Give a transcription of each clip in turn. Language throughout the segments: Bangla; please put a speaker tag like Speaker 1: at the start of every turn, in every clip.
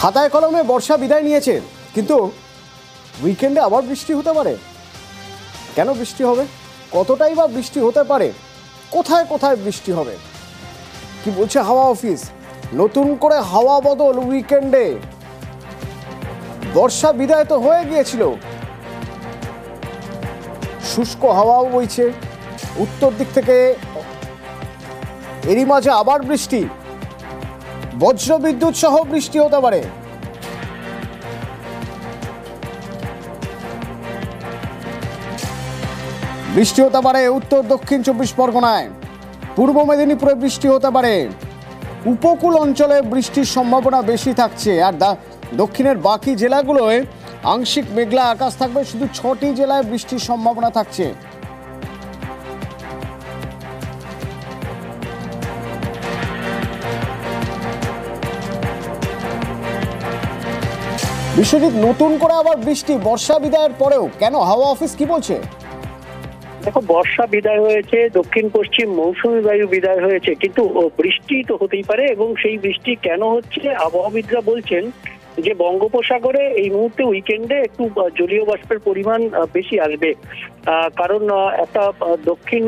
Speaker 1: খাতায় কলমে বর্ষা বিদায় নিয়েছে, কিন্তু উইকেন্ডে আবার বৃষ্টি হতে পারে। কেন বৃষ্টি হবে, কতটাই বা বৃষ্টি হতে পারে, কোথায় কোথায় বৃষ্টি হবে, কি বলছে হাওয়া অফিস? নতুন করে হাওয়া বদল উইকেন্ডে। বর্ষা বিদায় তো হয়ে গিয়েছিল, শুষ্ক হাওয়াও বইছে উত্তর দিক থেকে। এরই মাঝে আবার বৃষ্টি, বজ্র বিদ্যুৎ সহ বৃষ্টি হতে পারে। বৃষ্টি হতে পারে উত্তর দক্ষিণ 24 পরগনায়, পূর্ব মেদিনীপুরে বৃষ্টি হতে পারে। উপকূল অঞ্চলে বৃষ্টির সম্ভাবনা বেশি থাকছে। আর দক্ষিণের বাকি জেলাগুলোয় আংশিক মেঘলা আকাশ থাকবে। শুধু 6টি জেলায় বৃষ্টির সম্ভাবনা থাকছে। বিশ্বজিৎ, নতুন করে আবার বৃষ্টি বর্ষা বিদায়ের পরেও, কেন? হাওয়া অফিস কি বলছে?
Speaker 2: দেখো, বর্ষা বিদায় হয়েছে, দক্ষিণ পশ্চিম মৌসুমী বায়ু বিদায় হয়েছে, কিন্তু বৃষ্টি তো হতেই পারে। এবং সেই বৃষ্টি কেন হচ্ছে, আবহাওয়াবিদরা বলছেন যে বঙ্গোপসাগরে এই মুহূর্তে উইকেন্ডে একটু জলীয় বাষ্পের পরিমাণ বেশি আসবে। কারণ একটা দক্ষিণ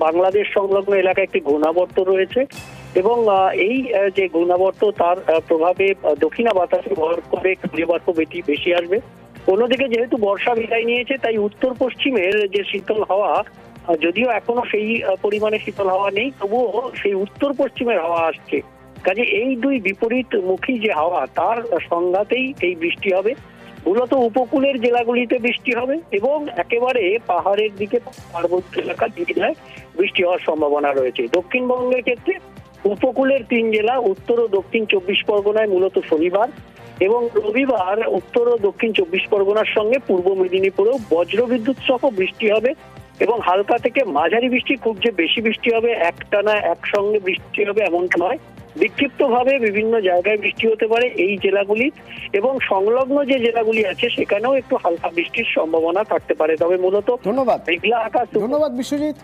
Speaker 2: বাংলাদেশ সংলগ্ন এলাকায় একটি ঘূর্ণাবর্ত রয়েছে, এবং এই যে ঘূর্ণাবর্ত তার প্রভাবে দক্ষিণা বাতাসে ভর করে জলীয় বাষ্প বেশি আসবে। অন্যদিকে যেহেতু বর্ষা বিদায় নিয়েছে, তাই উত্তর পশ্চিমের যে শীতল হাওয়া, যদিও এখনো সেই পরিমাণে শীতল হাওয়া নেই, তবুও সেই উত্তর পশ্চিমের হাওয়া আসছে। কাজে এই দুই বিপরীত মুখী যে হাওয়া, তার সংঘাতেই এই বৃষ্টি হবে। মূলত উপকূলের জেলাগুলিতে বৃষ্টি হবে, এবং একেবারে পাহাড়ের দিকে, পার্বত্য এলাকার দিকে বৃষ্টি হওয়ার সম্ভাবনা রয়েছে। দক্ষিণবঙ্গের ক্ষেত্রে উপকূলের 3 জেলা, উত্তর ও দক্ষিণ 24 পরগনায় মূলত শনিবার এবং রবিবার উত্তর ও দক্ষিণ 24 পরগনার সঙ্গে পূর্ব মেদিনীপুরেও বজ্রবিদ্যুৎ সহ বৃষ্টি হবে। এবং হালকা থেকে মাঝারি বৃষ্টি, খুব যে বেশি বৃষ্টি হবে, একটানা একসঙ্গে বৃষ্টি হবে এমনটা নয়। বিক্ষিপ্তভাবে বিভিন্ন জায়গায় বৃষ্টি হতে পারে এই জেলাগুলি, এবং সংলগ্ন যে জেলাগুলি আছে সেখানেও একটু হালকা বৃষ্টির সম্ভাবনা থাকতে পারে। তবে মূলত
Speaker 1: ধন্যবাদ,
Speaker 2: মেঘলা আকাশ।
Speaker 1: ধন্যবাদ বিশ্বজিৎ।